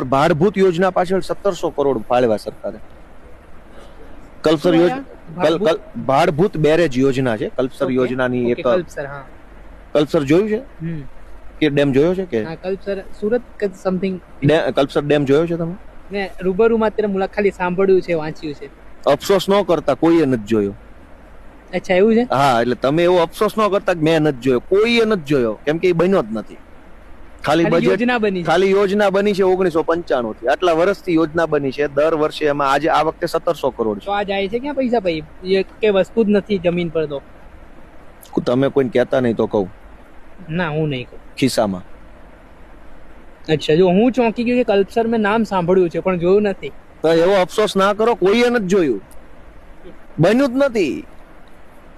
ભાડભૂત યોજના પાછળ 1700 કરોડ ફાળવ્યા સરકારે. કલ્પસર યોજના ભાડભૂત બેરેજ યોજના છે. કલ્પસર યોજનાની એક કલ્પસર જોયું છે કે ડેમ જોયો છે કે કલ્પસર સુરત સમથિંગ કલ્પસર ડેમ જોયો છે તમે? મેં રૂબરૂમાં અત્યારે મુલાકાત ખાલી સાંભળ્યું છે, વાંચ્યું છે. અફસોસ ન કરતા કોઈએ નથી જોયો. અચ્છા, એવું છે? હા, એટલે તમે એવો અફસોસ ન કરતા કે મેં નથી જોયો, કોઈએ નથી જોયો, કેમ કે એ બન્યો જ નથી. ખાલી બજેટ ખાલી યોજના બની છે 1995 થી. આટલા વર્ષથી યોજના બની છે. દર વર્ષે એમાં આજે આ વખતે 1700 કરોડ છે. તો આ જાય છે ક્યાં પૈસા? ભાઈ કે વસ્તુ જ નથી જમીન પર. તો તમે કોઈને કહેતા નહીં તો કહું. ના, હું નહીં કહું. ખિસ્સામાં. અચ્છા, જો હું ચોંકી ગયો કે કલ્પસર મેં નામ સાંભળ્યું છે પણ જોયું નથી. તો એવો અફસોસ ના કરો, કોઈએ નથી જોયું, બન્યું જ નથી.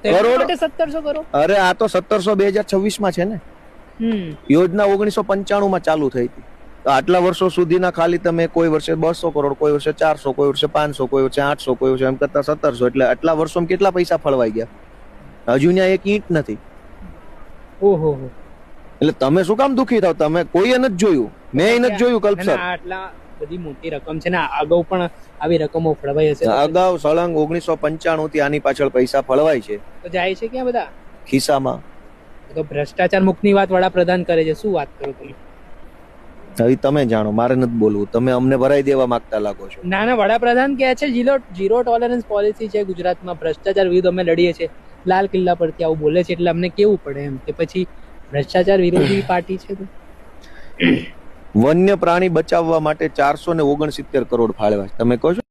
કરોડ 1700 કરોડ. અરે આ તો 1700 2026 માં છે ને. યોજના 1995 માં ચાલુ થઈ હતી. તો આટલા વર્ષો સુધીના ખાલી તમે કોઈ વર્ષે 200 કરોડ, કોઈ વર્ષે 400, કોઈ વર્ષે 500, કોઈ વર્ષે 800, કોઈ વર્ષે એમ કરતા 1700. એટલે આટલા વર્ષોમાં કેટલા પૈસા ફળવાઈ ગયા? હજુ ત્યાં એક ઈંટ નથી. ઓહો. એટલે તમે શું કામ દુખી થાવ? તમે કોઈએ નથી જોયું, મેં નથી જોયું. કલ્પસર આટલા બધી મોટી રકમ છે ને, અગાઉ પણ આવી રકમો ફળવાઈ હશે. અગાઉ સળંગ 1995 થી આની પાછળ પૈસા ફળવાય છે. તો જાય છે ક્યાં બધા? ખિસ્સામાં. તો ભ્રષ્ટાચાર મુક્તની વાત વડાપ્રધાન કરે છે, શું વાત કરો તમે? હવે તમે જાણો, મારે નથી બોલવું. તમે અમને ભરાઈ દેવા માંગતા લાગો છો. ના, વડાપ્રધાન કહે છે ઝીરો ટોલરન્સ પોલિસી છે ગુજરાતમાં, ભ્રષ્ટાચાર વિરુદ્ધ અમે લડીએ છીએ. લાલ કિલ્લા પરથી આવું બોલે છે એટલે અમને કેવું પડે એમ કે પછી ભ્રષ્ટાચાર વિરોધી પાર્ટી છે. વન્ય પ્રાણી બચાવવા માટે 469 કરોડ ફાળવ્યા. તમે કહો છો